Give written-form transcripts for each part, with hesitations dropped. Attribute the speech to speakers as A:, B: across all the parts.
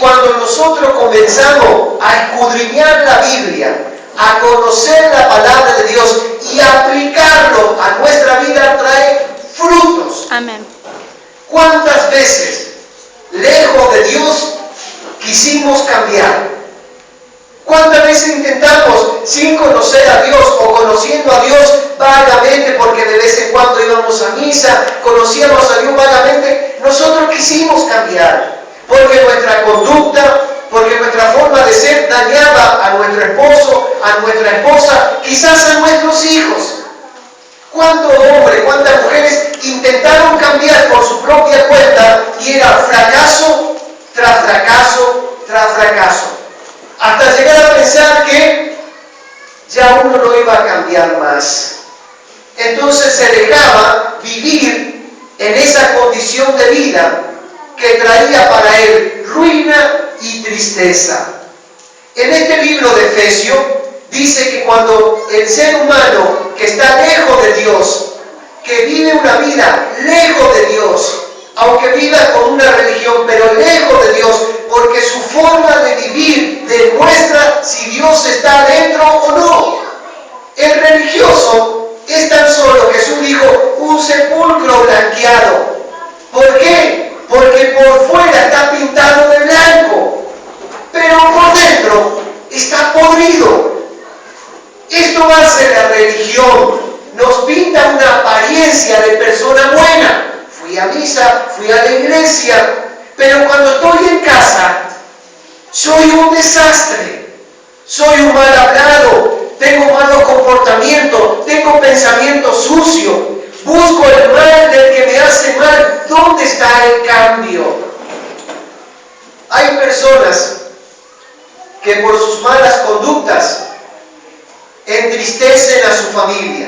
A: cuando nosotros comenzamos a escudriñar la Biblia, a conocer la palabra de Dios y aplicarlo a nuestra vida, trae frutos.
B: Amén.
A: ¿Cuántas veces, lejos de Dios, quisimos cambiar? ¿Cuántas veces intentamos, sin conocer a Dios o conociendo a Dios vagamente, porque de vez en cuando íbamos a misa, conocíamos a Dios vagamente, nosotros quisimos cambiar? Porque nuestra conducta, porque nuestra forma de ser dañaba a nuestro esposo, a nuestra esposa, quizás a nuestros hijos. ¿Cuántos hombres, cuántas mujeres intentaron cambiar por su propia cuenta y era fracaso tras fracaso tras fracaso? Hasta llegar a pensar que ya uno no iba a cambiar más. Entonces se dejaba vivir en esa condición de vida que traía para él ruina y tristeza. En este libro de Efesios dice que cuando el ser humano que está lejos de Dios, que vive una vida lejos de Dios, aunque viva con una religión, pero lejos de Dios, porque su forma de vivir demuestra si Dios está dentro o no. El religioso es tan solo, Jesús dijo, un sepulcro blanqueado. ¿Por qué? Porque por fuera está pintado de blanco, pero por dentro está podrido. Esto hace la religión, nos pinta una apariencia de persona buena. Fui a misa, fui a la iglesia, pero cuando estoy en casa, soy un desastre, soy un mal hablado, tengo malos comportamientos, tengo pensamientos sucios, busco el mal del que me hace mal. ¿Dónde está el cambio? Hay personas que por sus malas conductas entristecen a su familia.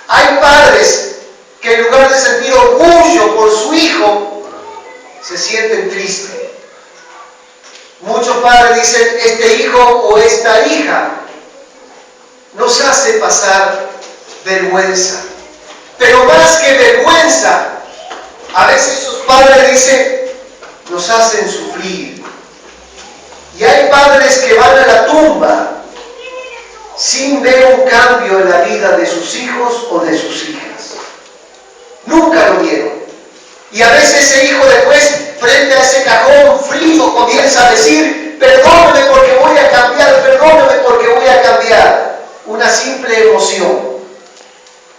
A: Hay padres que en lugar de sentir orgullo por su hijo, se sienten tristes. Muchos padres dicen, este hijo o esta hija nos hace pasar vergüenza. Pero más que vergüenza, a veces sus padres dicen, nos hacen sufrir. Y hay padres que van a la tumba sin ver un cambio en la vida de sus hijos o de sus hijas. Nunca lo vieron. Y a veces ese hijo después, frente a ese cajón frío, comienza a decir, perdóname porque voy a cambiar, perdóname porque voy a cambiar. Una simple emoción.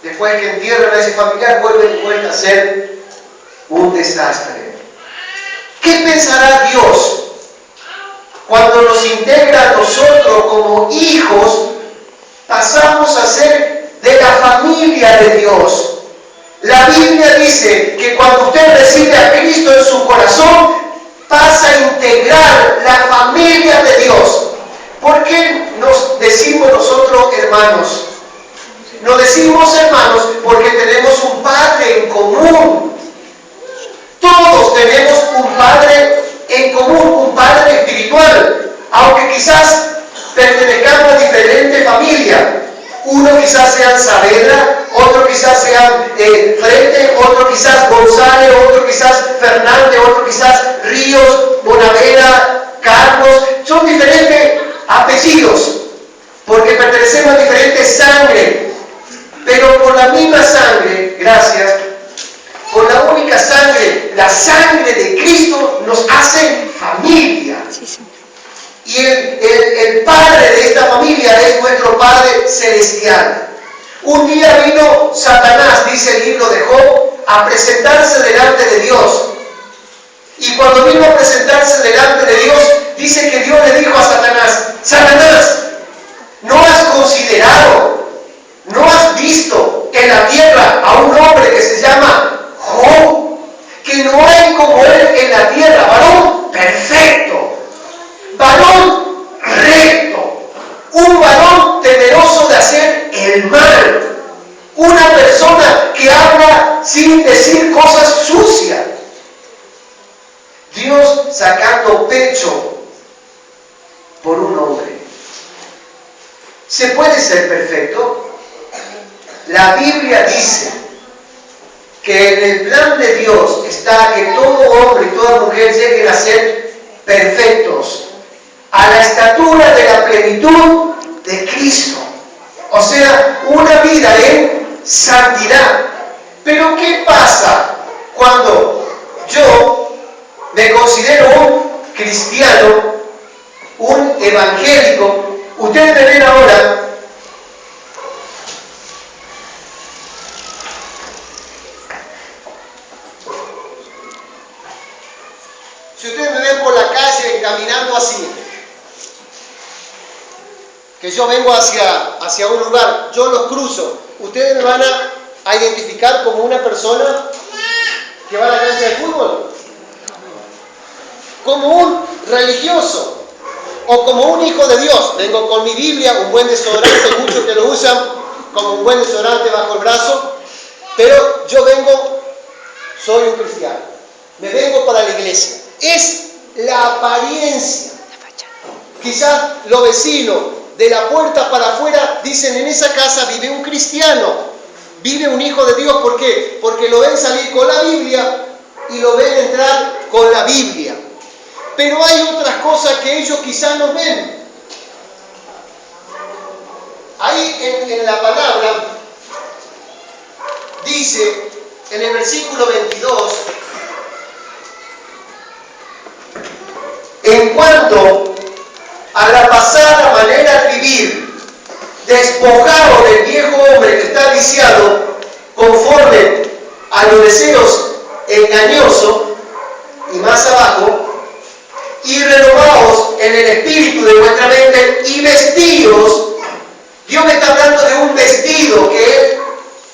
A: Después que entierran a ese familiar, vuelve a ser un desastre. ¿Qué pensará Dios cuando nos integra a nosotros como hijos? Pasamos a ser de la familia de Dios. La Biblia dice que cuando usted recibe a Cristo en su corazón, pasa a integrar la familia de Dios. ¿Por qué nos decimos nosotros hermanos? Nos decimos hermanos porque tenemos un Padre en común. Todos tenemos un Padre en común, un Padre espiritual, aunque quizás pertenezcamos a diferentes familias. Uno quizás sean Saavedra, otro quizás sean Frente, otro quizás González, otro quizás Fernández, otro quizás Ríos, Bonavera, Carlos. Son diferentes apellidos, porque pertenecemos a diferentes sangre, pero por la misma sangre, gracias, por la única sangre, la sangre de Cristo nos hace familia. Y el padre de esta familia es nuestro Padre Celestial. Un día vino Satanás, dice el libro de Job, a presentarse delante de Dios. Y cuando vino a presentarse delante de Dios, dice que Dios le dijo a Satanás, Satanás, ¿no has considerado, no has visto en la tierra a un hombre que se llama Job? Que no hay como él en la tierra, varón perfecto, varón recto, un varón temeroso de hacer el mal, una persona que habla sin decir cosas sucias. Dios sacando pecho por un hombre. ¿Se puede ser perfecto? La Biblia dice que en el plan de Dios está que todo hombre y toda mujer lleguen a ser perfectos, a la estatura de la plenitud de Cristo. O sea, una vida en santidad. Pero ¿qué pasa cuando yo me considero un cristiano, un evangélico? Ustedes me ven ahora. Si ustedes me ven por la calle caminando así, que yo vengo hacia un lugar, yo los cruzo, ustedes me van a identificar como una persona que va a la cancha de fútbol, como un religioso o como un hijo de Dios. Vengo con mi Biblia, un buen desodorante, muchos que lo usan como un buen desodorante bajo el brazo, pero yo soy un cristiano, me vengo para la iglesia. Es la apariencia. Quizás los vecinos de la puerta para afuera dicen: en esa casa vive un cristiano, vive un hijo de Dios. ¿Por qué? Porque lo ven salir con la Biblia y lo ven entrar con la Biblia. Pero hay otras cosas que ellos quizás no ven. Ahí en la palabra dice, en el versículo 22, en cuanto a la pasada manera de vivir, despojado del viejo hombre que está viciado conforme a los deseos engañosos, y más abajo, y renovados en el espíritu de vuestra mente, y vestidos. Dios me está hablando de un vestido que Él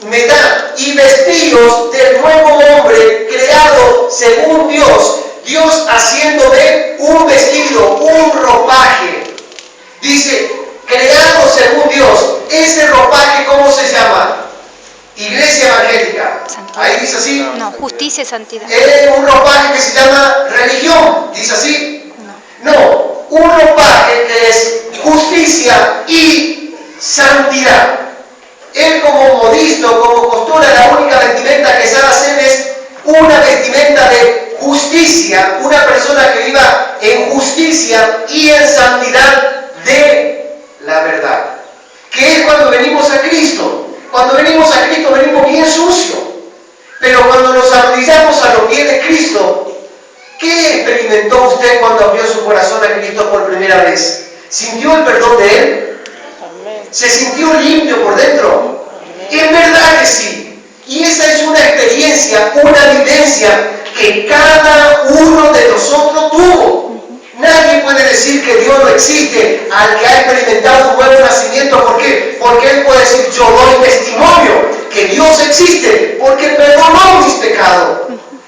A: me da, y vestidos del nuevo hombre creado según Dios. Dios haciéndome un vestido, un ropaje. Dice, creado según Dios. Ese ropaje, ¿cómo se llama? Iglesia evangélica.
B: Santidad.
A: Ahí dice así.
B: No, justicia y santidad.
A: Es un ropaje que se llama religión. ¿Dice así? No, un ropaje que es justicia y santidad. Él como modisto, como costura, la única vestimenta que sabe hacer es una vestimenta de justicia, una persona que viva en justicia y en santidad de la verdad. Que es cuando venimos a Cristo. Cuando venimos a Cristo venimos bien sucios. Pero cuando nos arrodillamos a los pies de Cristo, ¿qué experimentó usted cuando abrió su corazón a Cristo por primera vez? ¿Sintió el perdón de Él? ¿Se sintió limpio por dentro? En verdad que sí. Y esa es una experiencia, una vivencia que cada uno de nosotros tuvo. Nadie puede decir que Dios no existe al que ha experimentado un nuevo nacimiento. ¿Por qué? Porque Él puede decir: yo doy testimonio que Dios existe porque perdonó mis pecados.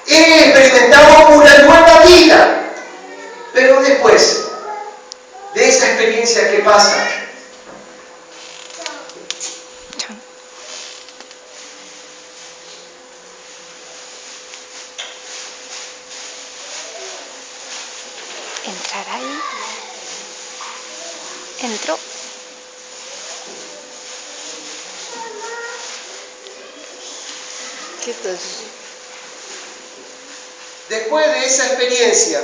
A: He experimentado una nueva vida. Pero después de esa experiencia, ¿qué pasa?
B: Entrar ahí. Entró.
A: ¿Qué tal? Después de esa experiencia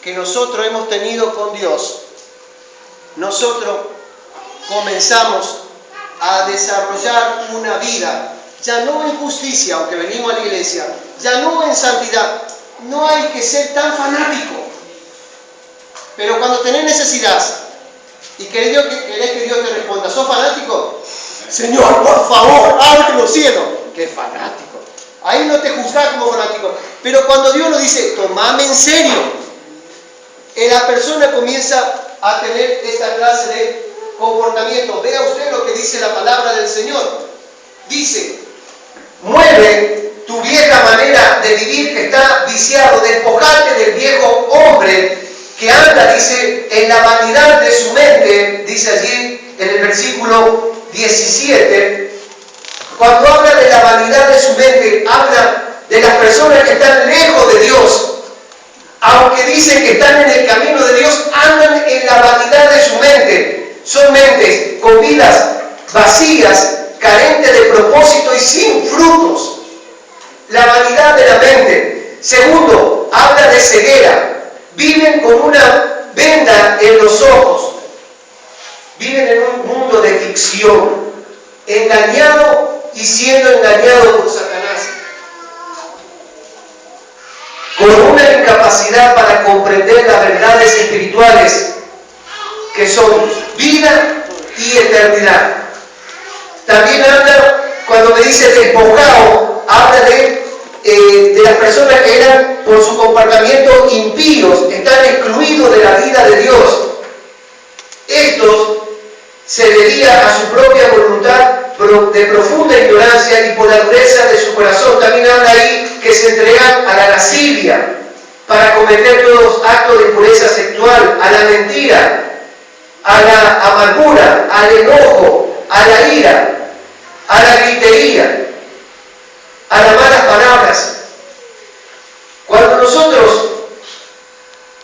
A: que nosotros hemos tenido con Dios, nosotros comenzamos a desarrollar una vida, ya no en justicia, aunque venimos a la iglesia, ya no en santidad. No hay que ser tan fanático. Pero cuando tenés necesidad y querés que Dios te responda, ¿sos fanático? Señor, por favor, abre los cielos. ¡Qué fanático! Ahí no te juzgás como fanático. Pero cuando Dios nos dice, tomame en serio, la persona comienza a tener esta clase de comportamiento. Vea usted lo que dice la palabra del Señor. Dice, mueve tu vieja manera de vivir que está viciado, despojate del viejo hombre que anda, dice, en la vanidad de su mente, dice allí en el versículo 17, cuando habla de la vanidad de su mente, habla de las personas que están lejos de Dios. Aunque dicen que están en el camino de Dios, andan en la vanidad de su mente. Son mentes con vidas vacías, carentes de propósito y sin frutos. La vanidad de la mente. Segundo, habla de ceguera. viven con una venda en los ojos, viven en un mundo de ficción, engañado y siendo engañado por Satanás, con una incapacidad para comprender las verdades espirituales que son vida y eternidad. También habla, cuando me dice despojado, habla de las personas que eran por su comportamiento impíos, están excluidos de la vida de Dios. Estos se debía a su propia voluntad de profunda ignorancia y por la dureza de su corazón. También habla ahí que se entregan a la lascivia para cometer todos actos de impureza sexual, a la mentira, a la amargura, al enojo, a la ira, a la gritería, a las malas palabras. Cuando nosotros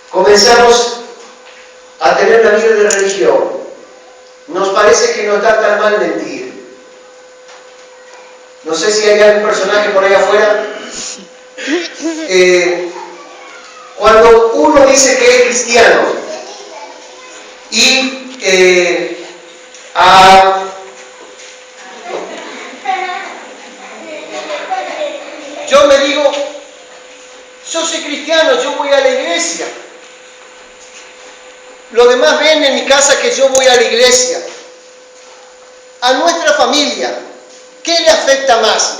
A: comenzamos a tener una vida de religión, nos parece que no está tan mal mentir. No sé si hay algún personaje por ahí afuera. Cuando uno dice que es cristiano y yo me digo, yo soy cristiano, yo voy a la iglesia. Los demás ven en mi casa que yo voy a la iglesia. A nuestra familia, ¿qué le afecta más?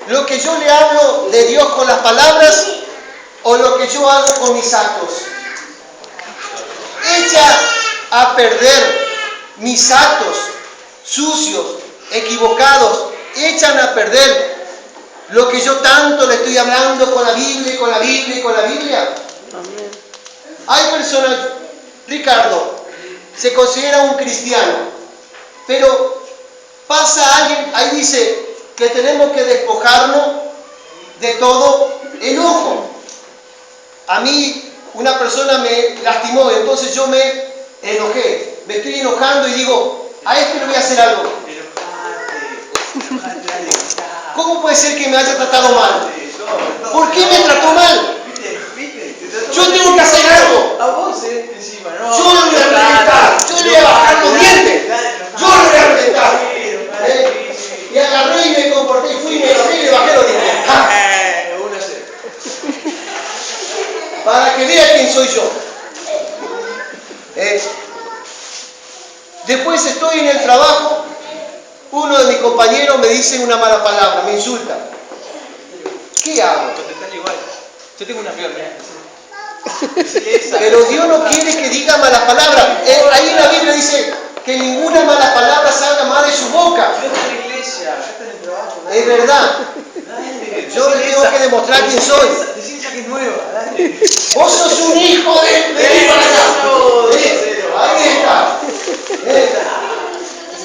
A: ¿Lo que yo le hablo de Dios con las palabras o lo que yo hago con mis actos? Echa a perder mis actos sucios, equivocados, echan a perder lo que yo tanto le estoy hablando con la Biblia, con la Biblia y con la Biblia. Amén. Hay personas, Ricardo, se considera un cristiano, pero pasa alguien, ahí dice que tenemos que despojarnos de todo enojo. A mí una persona me lastimó, entonces yo me enojé, me estoy enojando y digo, a este le voy a hacer algo. ¿Cómo puede ser que me haya tratado mal? ¿Por qué me trató mal? Yo tengo que hacer algo. Yo lo voy a reventar. Yo le voy a bajar los dientes. Yo lo voy a reventar. Y agarré y me comporté y fui y me enojé y le bajé los dientes. Para que vea quién soy yo. Después estoy en el trabajo. Uno de mis compañeros me dice una mala palabra, me insulta. ¿Qué hago?
B: Yo tengo una peor,
A: Pero Dios no quiere que diga malas palabras. Ahí en la Biblia dice que ninguna mala palabra salga más de su boca.
B: Yo estoy en la iglesia, yo estoy en el trabajo.
A: Es verdad. Yo le tengo que demostrar quién soy.
B: Decir que es nueva, dale.
A: Vos sos un hijo de... Vení para acá. Ahí está.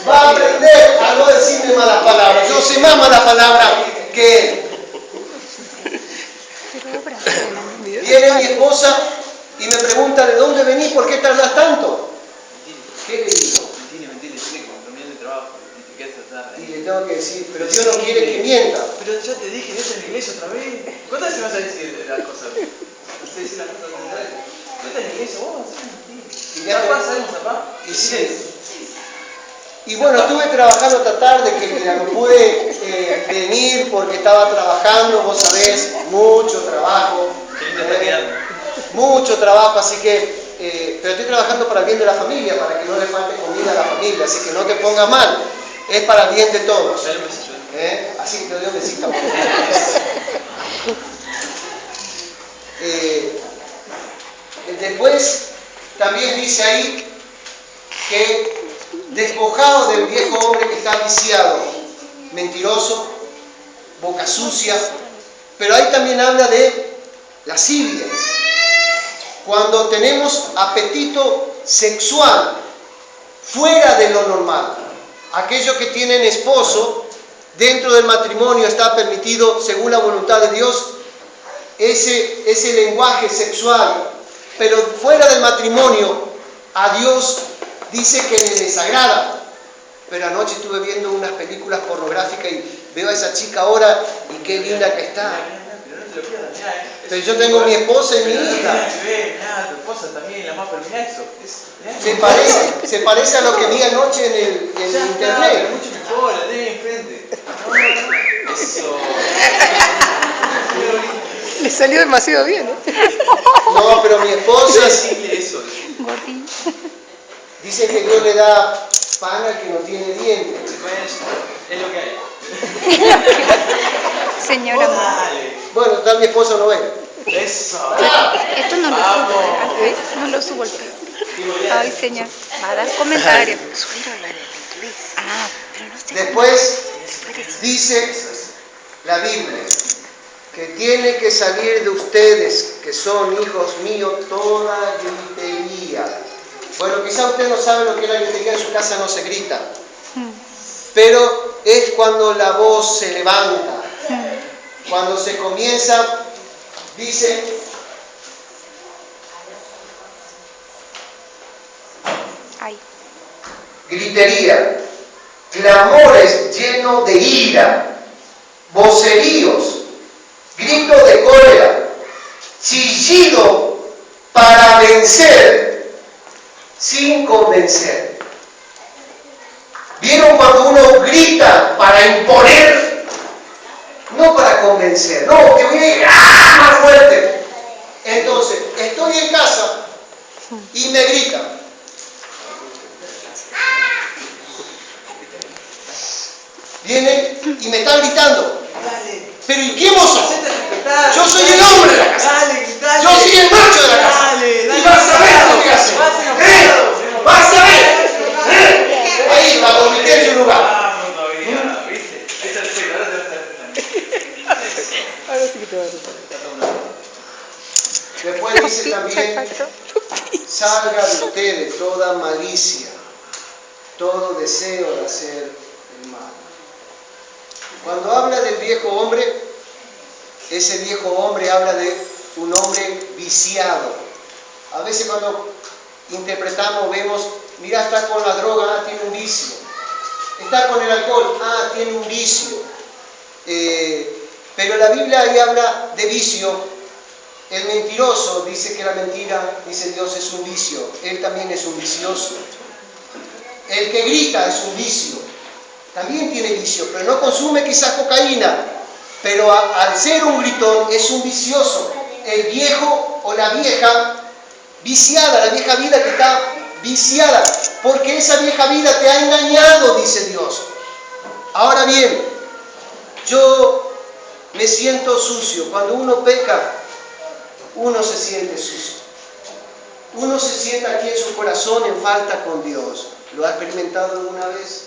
A: Va a aprender a no decirme malas palabras. Yo sé más malas palabras que él. Viene mi esposa y me pregunta, ¿de dónde venís? ¿Por qué tardás tanto? ¿Qué le digo?
B: Mentira, terminé el trabajo y te quedas tarde.
A: Y le tengo que decir, pero Dios no quiere que mienta.
B: Pero ya te dije, ¿ves en la iglesia otra vez? ¿Cuántas veces vas a decir las cosas? No sé decir las cosas verdades. ¿Vete en la iglesia? Vos vas a hacer mentira. ¿Papá sabemos, papá?
A: Y sí. Y bueno, estuve trabajando esta tarde, que no pude venir porque estaba trabajando, vos sabés, mucho trabajo. Mucho trabajo, así que, pero estoy trabajando para el bien de la familia, para que no le falte comida a la familia, así que no te pongas mal, es para el bien de todos. Así que te doy un besito. Después, también dice ahí que despojado del viejo hombre que está viciado, mentiroso, boca sucia, pero ahí también habla de lascivia. Cuando tenemos apetito sexual fuera de lo normal. Aquellos que tienen esposo, dentro del matrimonio está permitido, según la voluntad de Dios, ese lenguaje sexual, pero fuera del matrimonio, a Dios dice que le desagrada. Pero anoche estuve viendo unas películas pornográficas veo a esa chica ahora y qué linda que está.
B: Pero no te lo pierdas, mirá,
A: Pero yo tengo mi esposa y mi hija.
B: Mirá, tu esposa también, la más, pero mirá eso.
A: Se parece a lo que vi anoche en internet.
B: Pero mucho mejor, la tenés enfrente. No, eso.
C: Le salió demasiado bien, ¿eh?
A: No, pero mi esposa
B: Decirle eso.
C: Gordín.
A: dice que Dios le da pan al que no tiene dientes.
B: Es lo que hay.
C: Señora.
B: Dale.
A: Bueno, tal mi esposa no ve.
B: Eso.
C: Esto no lo subo, ¿eh? No lo subo al Facebook. Ay, señor. Va a dar comentarios. Ah, pero no sé.
A: Después dice la Biblia que tiene que salir de ustedes, que son hijos míos, toda gritería. Bueno, quizá usted no sabe lo que es la gritería, en su casa no se grita. Pero es cuando la voz se levanta. Cuando se comienza, dice,
C: Ay.
A: gritería, clamores llenos de ira, voceríos, gritos de cólera, chillido para vencer, sin convencer. ¿Vieron cuando uno grita para imponer? No para convencer, no, que voy a ir más fuerte. Entonces, estoy en casa y me gritan. Vienen y me están gritando. Pero ¿y qué vos sos? Yo soy el hombre de la casa. Yo soy el macho de la casa. Y vas a ver lo que hace. Vas a ver. Ahí va, lo grité en su lugar.
C: Ahora sí que te va a gustar.
A: Después dice también, salga de ustedes toda malicia, todo deseo de hacer el mal. Cuando habla del viejo hombre, ese viejo hombre habla de un hombre viciado. A veces cuando interpretamos vemos, mira, está con la droga, tiene un vicio. Está con el alcohol, tiene un vicio. Pero la Biblia ahí habla de vicio. El mentiroso dice que la mentira, dice Dios, es un vicio. Él también es un vicioso. El que grita es un vicio. También tiene vicio, pero no consume quizás cocaína. Pero al ser un gritón es un vicioso. El viejo o la vieja viciada, la vieja vida que está viciada. Porque esa vieja vida te ha engañado, dice Dios. Ahora bien, yo me siento sucio. Cuando uno peca, uno se siente sucio. Uno se siente aquí en su corazón en falta con Dios. ¿Lo ha experimentado alguna vez?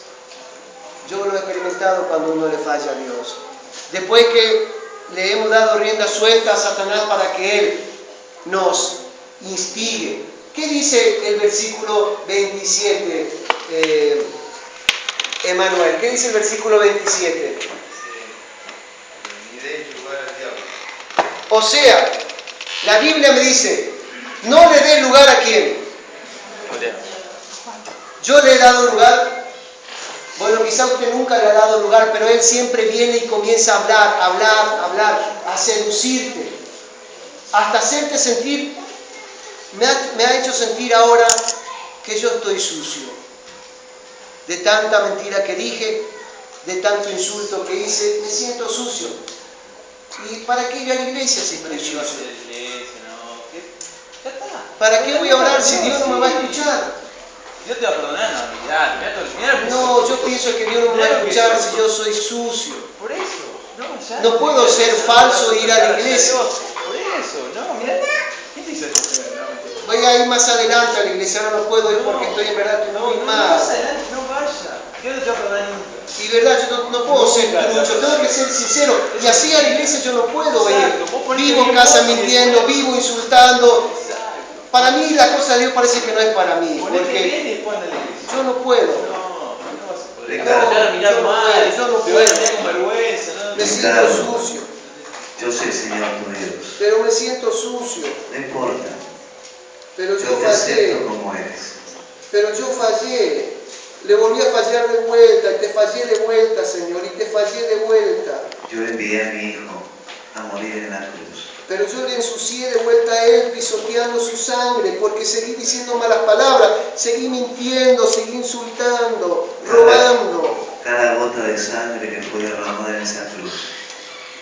A: Yo lo he experimentado cuando uno le falla a Dios. Después que le hemos dado rienda suelta a Satanás para que Él nos instigue. ¿Qué dice el versículo 27, Emanuel? ¿Qué dice el versículo 27? O sea, la Biblia me dice, no le dé lugar a quién. Yo le he dado lugar. Bueno, quizá usted nunca le ha dado lugar, pero Él siempre viene y comienza a hablar, a seducirte, hasta hacerte sentir, me ha hecho sentir ahora que yo estoy sucio, de tanta mentira que dije, de tanto insulto que hice, me siento sucio. ¿Y para qué ir a la iglesia si estoy sucio? ¿Para qué voy a orar si Dios no me va a escuchar?
B: Dios te va a perdonar, no, mirá,
A: No, yo pienso que Dios no me va a escuchar si yo soy sucio.
B: Por eso, ya.
A: No puedo ser falso e ir a la iglesia.
B: Por eso, no, mirá. ¿Quién te hizo esto?
A: Voy a ir más adelante a la iglesia, ahora no puedo ir porque estoy en verdad muy mal.
B: Más adelante, no vaya. Dios no te va a perdonar nunca.
A: Y verdad, yo no puedo ser trucho, tengo que ser sincero. Y así a la iglesia yo no puedo ir. Vivo en casa mintiendo, vivo insultando. Para mí la cosa de Dios parece que no es para mí. Porque yo no puedo.
B: Yo
A: no puedo.
B: con vergüenza.
A: Me siento sucio.
D: Yo soy Señor tu Dios.
A: Pero me siento sucio.
D: No importa.
A: Pero
D: Yo
A: yo
D: te
A: fallé.
D: acepto como eres.
A: Pero yo fallé. Le volví a fallar de vuelta, y te fallé de vuelta, Señor, y te fallé de vuelta.
D: Yo envié a mi hijo a morir en la cruz.
A: Pero yo le ensucié de vuelta a él pisoteando su sangre, porque seguí diciendo malas palabras, seguí mintiendo, seguí insultando, robando.
D: Cada gota de sangre que fue derramada en esa cruz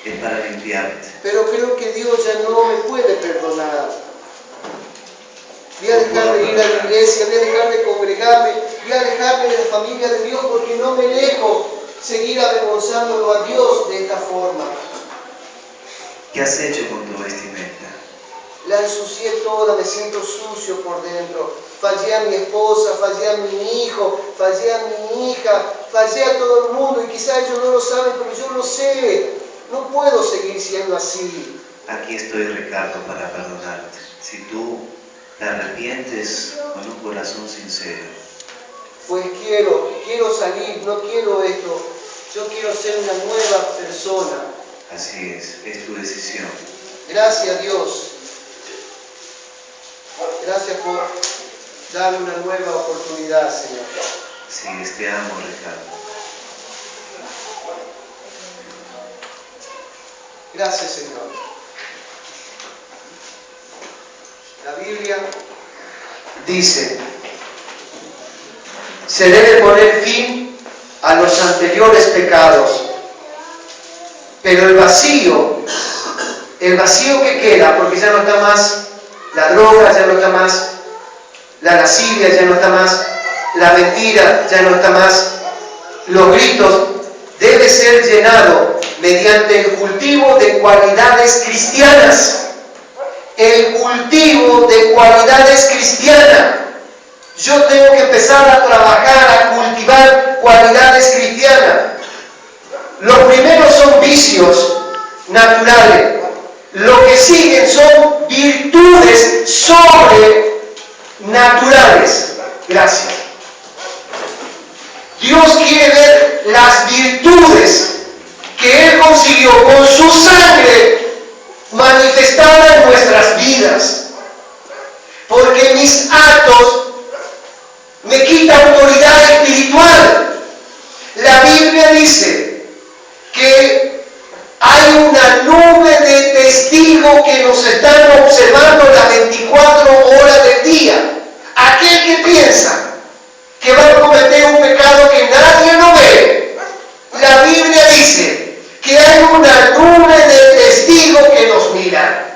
D: es para limpiarte.
A: Pero creo que Dios ya no me puede perdonar. Voy a dejar de ir a la iglesia, voy a dejar de congregarme, voy a alejarme de la familia de Dios porque no me dejo seguir avergonzándolo a Dios de esta forma.
D: ¿Qué has hecho con tu vestimenta?
A: La ensucié toda, me siento sucio por dentro. Fallé a mi esposa, fallé a mi hijo, fallé a mi hija, fallé a todo el mundo y quizá ellos no lo saben, pero yo lo sé. No puedo seguir siendo así.
D: Aquí estoy, Ricardo, para perdonarte. Si tú te arrepientes con un corazón sincero.
A: Pues quiero salir, no quiero esto. Yo quiero ser una nueva persona.
D: Así es tu decisión.
A: Gracias, Dios. Gracias por darme una nueva oportunidad, Señor.
D: Sí, te amo, Ricardo.
A: Gracias, Señor. La Biblia dice, se debe poner fin a los anteriores pecados, pero el vacío que queda, porque ya no está más la droga, ya no está más la lascivia, ya no está más la mentira, ya no está más los gritos, debe ser llenado mediante el cultivo de cualidades cristianas. El cultivo de cualidades cristianas. Yo tengo que empezar a trabajar, a cultivar cualidades cristianas. Los primeros son vicios naturales. Lo que siguen son virtudes sobrenaturales. Gracias. Dios quiere ver las virtudes que Él consiguió con su sangre manifestada en nuestras vidas. Porque mis actos me quitan autoridad espiritual. La Biblia dice que hay una nube de testigos que nos están observando las 24 horas del día. Aquel que piensa que va a cometer un pecado que nadie lo ve, la Biblia dice que hay una nube de testigos que nos miran.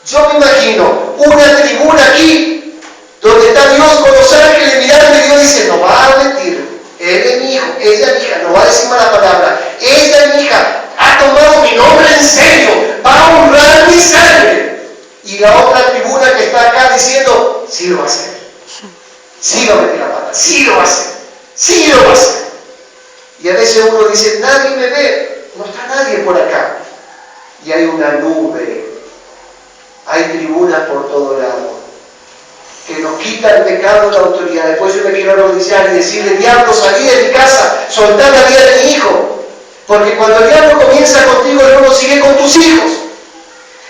A: Yo me imagino una tribuna aquí, donde está Dios con los ángeles mirando, y Dios dice, no va a mentir, él es mi hijo, ella es mi hija, no va a decir mala palabra, ella es mi hija, ha tomado mi nombre en serio, va a honrar mi sangre. Y la otra tribuna que está acá diciendo, sí lo va a hacer, sí va a meter la pata, sí lo va a hacer, sí lo va a hacer. Y a veces uno dice, nadie me ve, no está nadie por acá. Y hay una nube, hay tribunas por todo lado, que nos quita el pecado la autoridad. Después yo me quiero arrodillar y decirle, diablo, salí de mi casa, soltá la vida de mi hijo. Porque cuando el diablo comienza contigo, el diablo sigue con tus hijos.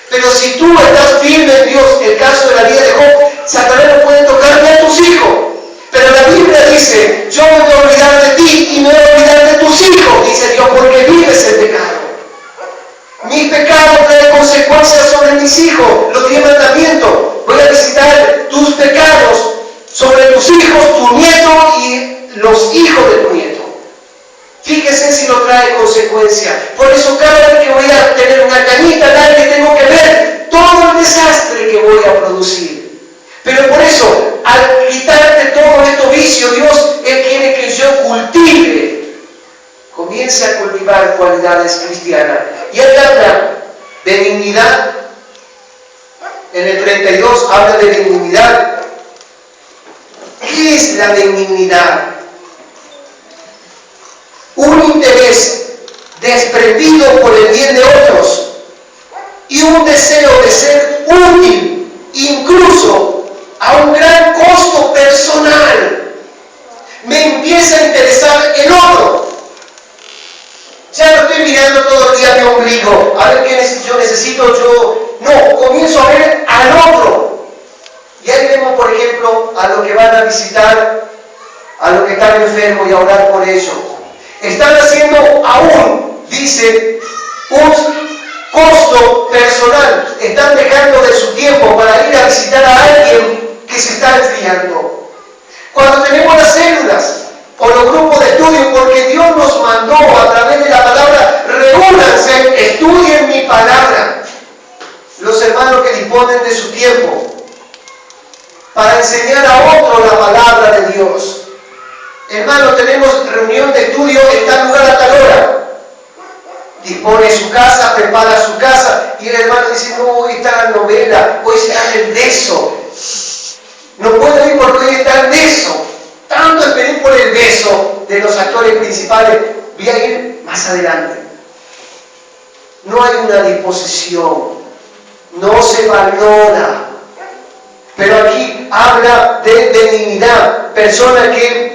A: Pero si tú estás firme en Dios, el caso de la vida de Job, Satanás no puede tocar ni a tus hijos. Pero la Biblia dice, yo me voy a olvidar de ti y me voy a olvidar de tus hijos, dice Dios, porque vives el pecado. Mi pecado trae consecuencias sobre mis hijos, los 10 mandamientos. Voy a visitar tus pecados sobre tus hijos, tu nieto y los hijos de tu nieto. Fíjese si no trae consecuencias. Por eso cada vez que voy a tener una cañita al aire tengo que ver todo el desastre que voy a producir. Pero por eso, al quitarte todos estos vicios, Dios, Él quiere que yo cultive, comience a cultivar cualidades cristianas. Y Él habla de dignidad. En el 32 habla de dignidad. ¿Qué es la benignidad? Un interés desprendido por el bien de otros y un deseo de ser útil, incluso a un gran costo personal. Me empieza a interesar el otro. Ya no estoy mirando todo el día mi ombligo, a ver qué yo necesito, no, comienzo a ver al otro. Y ahí vemos, por ejemplo, a los que van a visitar a los que están enfermos y a orar por ellos. Están haciendo aún, dice, un costo personal. Están dejando de su tiempo para ir a visitar a alguien que se está enfriando. Cuando tenemos las células o los grupos de estudio, porque Dios nos mandó a través de la palabra, reúnanse, estudien mi palabra. Los hermanos que disponen de su tiempo para enseñar a otro la palabra de Dios. Hermano, tenemos reunión de estudio en tal lugar a tal hora. Dispone su casa, prepara su casa, y el hermano dice, no, hoy está la novela, hoy se hace el beso. No puedo ir porque hoy está el beso. Tanto esperé por el beso de los actores principales, voy a ir más adelante. No hay una disposición, no se valora. Pero aquí habla de benignidad, personas que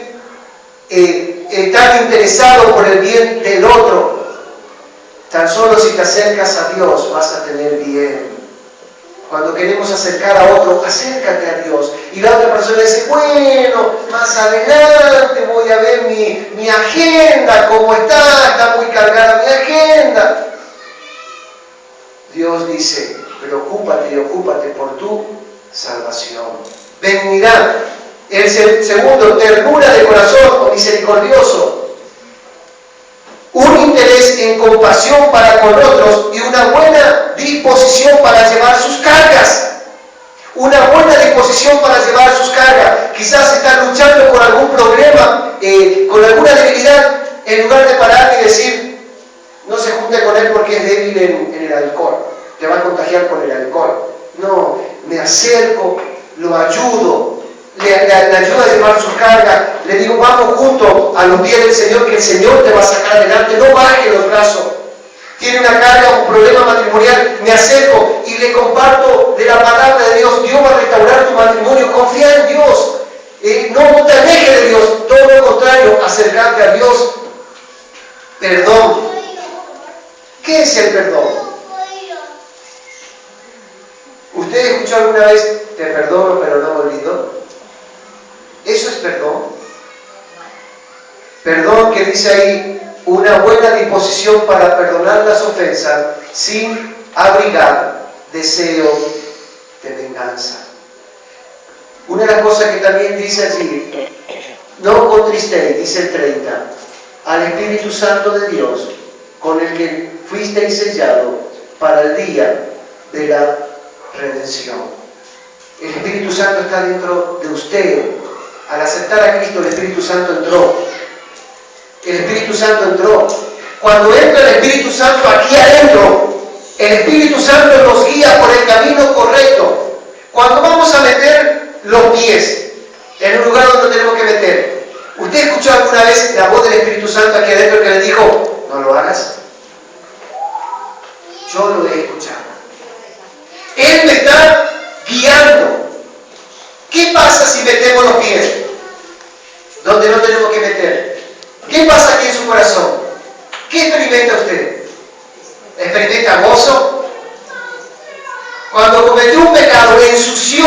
A: están interesados por el bien del otro. Tan solo si te acercas a Dios vas a tener bien. Cuando queremos acercar a otro, acércate a Dios. Y la otra persona dice, bueno, más adelante voy a ver mi agenda, cómo está muy cargada mi agenda. Dios dice, preocúpate y ocúpate por tu salvación. Benignidad. El segundo, ternura de corazón o misericordioso. Un interés en compasión para con otros y una buena disposición para llevar sus cargas. Una buena disposición para llevar sus cargas. Quizás estás luchando con algún problema, con alguna debilidad, en lugar de parar y decir, no se junte con él porque es débil en el alcohol, te va a contagiar con el alcohol. No, me acerco, lo ayudo, le ayudo a llevar sus cargas, le digo, vamos juntos a los pies del Señor, que el Señor te va a sacar adelante, no baje los brazos. Tiene una carga, un problema matrimonial, me acerco y le comparto de la palabra de Dios. Dios va a restaurar tu matrimonio, confía en Dios, no te alejes de Dios, todo lo contrario, acercarte a Dios. Perdón. ¿Qué es el perdón? ¿Usted escuchó alguna vez, te perdono pero no me olvido? ¿Eso es perdón? Perdón que dice ahí, una buena disposición para perdonar las ofensas sin abrigar deseo de venganza. Una de las cosas que también dice allí, no contristéis, dice el 30, al Espíritu Santo de Dios, con el que fuisteis sellado para el día de la redención. El Espíritu Santo está dentro de usted. Al aceptar a Cristo, el Espíritu Santo entró. El Espíritu Santo entró. Cuando entra el Espíritu Santo aquí adentro, el Espíritu Santo nos guía por el camino correcto. Cuando vamos a meter los pies en un lugar donde tenemos que meter, ¿usted escuchó alguna vez la voz del Espíritu Santo aquí adentro que le dijo, no lo hagas? Yo lo he escuchado. Él me está guiando. ¿Qué pasa si metemos los pies donde no tenemos que meter? ¿Qué pasa aquí en su corazón? ¿Qué experimenta usted? ¿Experimenta gozo? Cuando cometió un pecado, ensució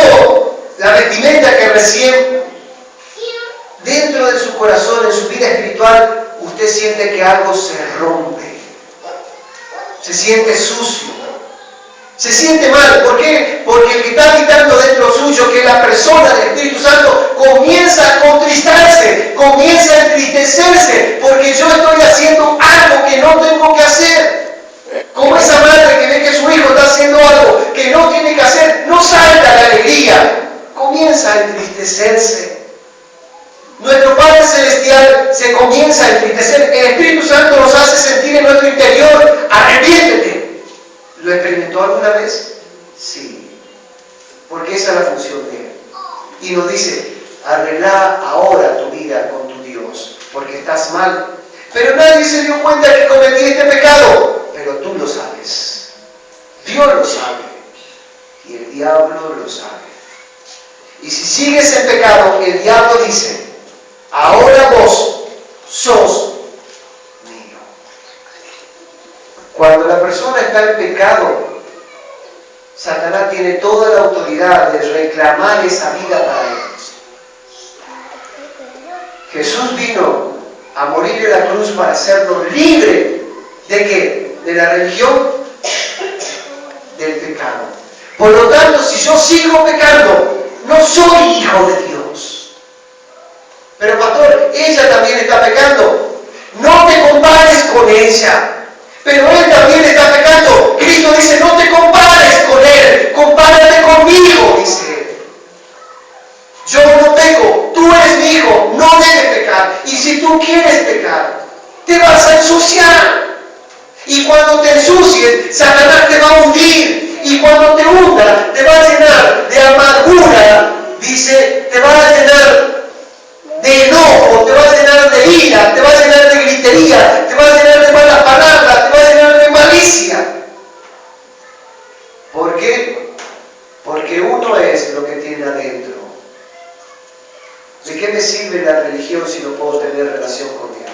A: la vestimenta que recién dentro de su corazón, en su vida espiritual, usted siente que algo se rompe. Se siente sucio. Se siente mal. ¿Por qué? Porque el que está habitando dentro suyo, que es la persona del Espíritu Santo, comienza a contristarse, comienza a entristecerse, porque yo estoy haciendo algo que no tengo que hacer. Como esa madre que ve que su hijo está haciendo algo que no tiene que hacer, no salta la alegría, comienza a entristecerse. Nuestro Padre Celestial se comienza a entristecer. El Espíritu Santo nos hace sentir en nuestro interior, arrepiéntete. ¿Lo experimentó alguna vez? Sí. Porque esa es la función de Él. Y nos dice, arregla ahora tu vida con tu Dios, porque estás mal. Pero nadie se dio cuenta que cometí este pecado. Pero tú lo sabes. Dios lo sabe. Y el diablo lo sabe. Y si sigues en pecado, el diablo dice, ahora vos sos mío. Cuando la persona está en pecado, Satanás tiene toda la autoridad de reclamar esa vida para él. Jesús vino a morir en la cruz para hacernos libre. ¿De qué? De la religión, del pecado. Por lo tanto, si yo sigo pecando, no soy hijo de Dios. Pero pastor, ella también está pecando. No te compares con ella. Pero él también está pecando. Cristo dice, no te compares con él, compárate conmigo, dice él. Yo no peco, tú eres mi hijo, no debes pecar. Y si tú quieres pecar, te vas a ensuciar. Y cuando te ensucies, Satanás te va a hundir. Y cuando te hunda, te va a llenar de amargura, dice, te va a llenar de enojo, te va a llenar de ira, te va a llenar de gritería, te va a llenar de malas palabras, te va a llenar de malicia. ¿Por qué? Porque uno es lo que tiene adentro. ¿De qué me sirve la religión si no puedo tener relación con Dios?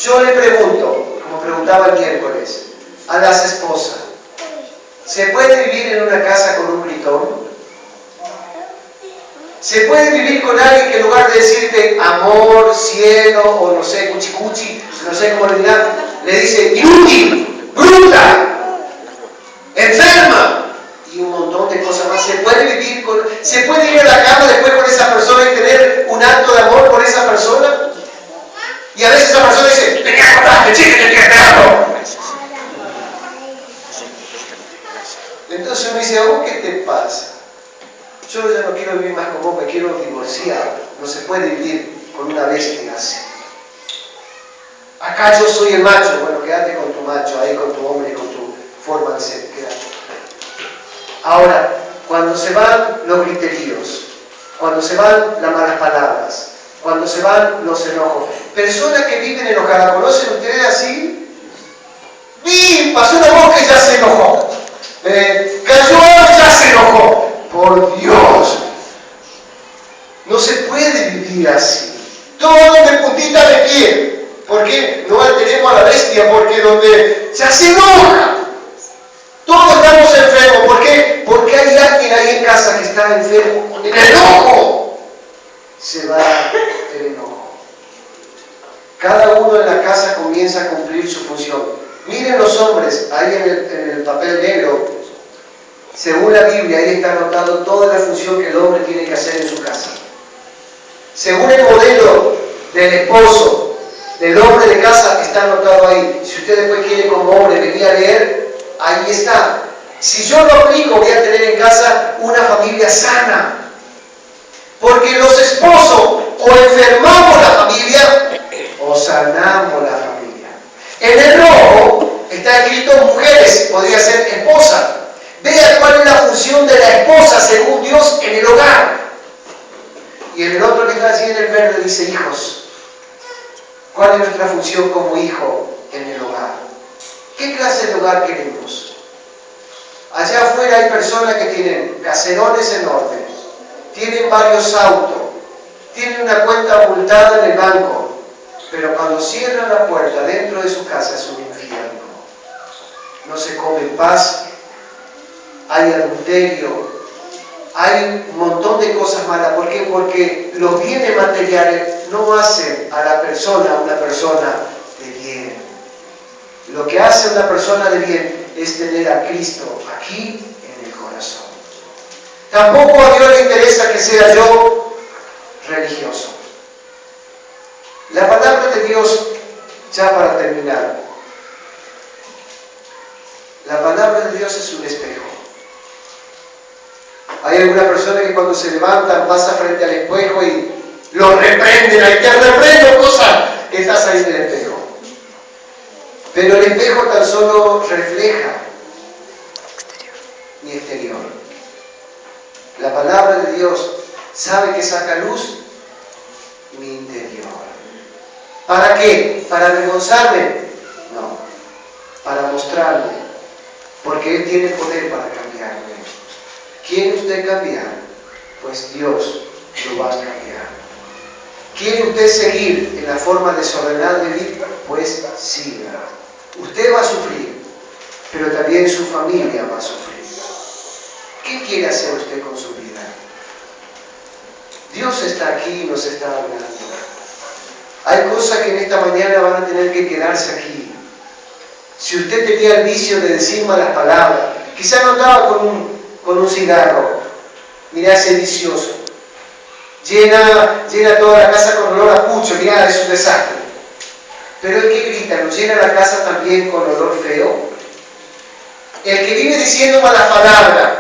A: Yo le pregunto, como preguntaba el miércoles, a las esposas, ¿se puede vivir en una casa con un gritón? ¿Se puede vivir con alguien que en lugar de decirte amor, cielo, o no sé, cuchicuchi, no sé cómo le dirán, le dice inútil, bruta, enferma, y un montón de cosas más? ¿Se puede ir a la cama después con esa persona y tener un acto de amor por esa persona? Y a veces esa persona dice, tenía que acordarte, chico, tenía que esperarlo. Entonces uno dice, ¿a vos qué te pasa? Yo ya no quiero vivir más con vos, me quiero divorciar. No se puede vivir con una bestia así. Acá yo soy el macho. Bueno, quédate con tu macho, ahí con tu hombre, con tu forma de ser. Quédate. Ahora, cuando se van los griteríos, cuando se van las malas palabras, cuando se van los enojos, personas que viven enojadas, ¿conocen ustedes así? ¡Bim! Pasó una mosca y ya se enojó. Cayó y ya se enojó. Por Dios, no se puede vivir así. Todo de puntita de pie. ¿Por qué? No tenemos a la bestia, porque donde ya se enoja. Todos estamos enfermos. ¿Por qué? Porque hay alguien ahí en casa que está enfermo. El enojo. Se va el enojo. Cada uno en la casa comienza a cumplir su función. Miren los hombres, ahí en el papel negro. Según la Biblia, ahí está anotado toda la función que el hombre tiene que hacer en su casa. Según el modelo del esposo, del hombre de casa, está anotado ahí. Si usted después quiere como hombre venir a leer, ahí está. Si yo lo aplico, voy a tener en casa una familia sana. Porque los esposos o enfermamos la familia o sanamos la familia. En el rojo está escrito mujeres, podría ser esposa. Vea cuál es la función de la esposa según Dios en el hogar. Y en el otro que está allí en el verde dice hijos. ¿Cuál es nuestra función como hijo en el hogar? ¿Qué clase de hogar queremos? Allá afuera hay personas que tienen caserones enormes, tienen varios autos, tienen una cuenta abultada en el banco, pero cuando cierran la puerta dentro de su casa es un infierno. No se come en paz. Hay adulterio, hay un montón de cosas malas. ¿Por qué? Porque los bienes materiales no hacen a la persona una persona de bien. Lo que hace a una persona de bien es tener a Cristo aquí en el corazón. Tampoco a Dios le interesa que sea yo religioso. La palabra de Dios, ya para terminar, la palabra de Dios es un espejo. Hay alguna persona que cuando se levantan pasa frente al espejo y lo reprenden, ahí te reprendo cosa que estás ahí en el espejo. Pero el espejo tan solo refleja mi exterior. La palabra de Dios sabe que saca luz mi interior. ¿Para qué? ¿Para avergonzarme? No, para mostrarme, porque Él tiene poder para cambiarme. ¿Quiere usted cambiar? Pues Dios lo va a cambiar. ¿Quiere usted seguir en la forma desordenada de vivir? Pues siga. Usted va a sufrir, pero también su familia va a sufrir. ¿Qué quiere hacer usted con su vida? Dios está aquí y nos está hablando. Hay cosas que en esta mañana van a tener que quedarse aquí. Si usted tenía el vicio de decir malas palabras, quizá no andaba con un cigarro, mirá ese vicioso. Llena toda la casa con olor a pucho, mirá, es un desastre. Pero el que grita, ¿no llena la casa también con olor feo? El que vive diciendo malas palabras,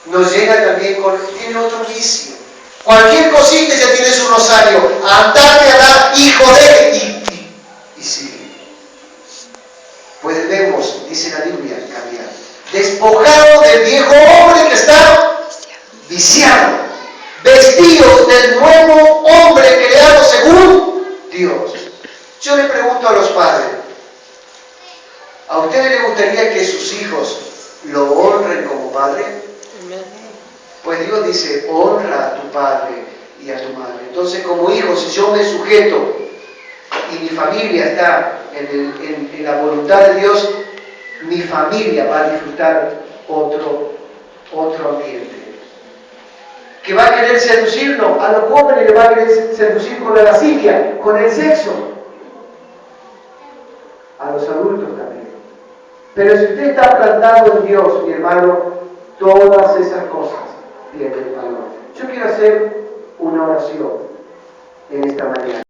A: nos llena también tiene otro vicio. Cualquier cosita ya tiene su rosario. Andate a dar, hijo de... Y sigue. Pues debemos, dice la Biblia, cambiar. Despojado del viejo hombre que está viciado. Vestidos del nuevo hombre creado según Dios. Yo le pregunto a los padres, ¿a ustedes les gustaría que sus hijos lo honren como padre? Pues Dios dice, honra a tu padre y a tu madre. Entonces, como hijo, si yo me sujeto y mi familia está en la voluntad de Dios, mi familia va a disfrutar otro ambiente. ¿Que va a querer seducirnos? A los jóvenes les va a querer seducir con la lascivia, con el sexo. A los adultos también. Pero si usted está plantado en Dios, mi hermano, todas esas cosas tienen valor. Yo quiero hacer una oración en esta mañana.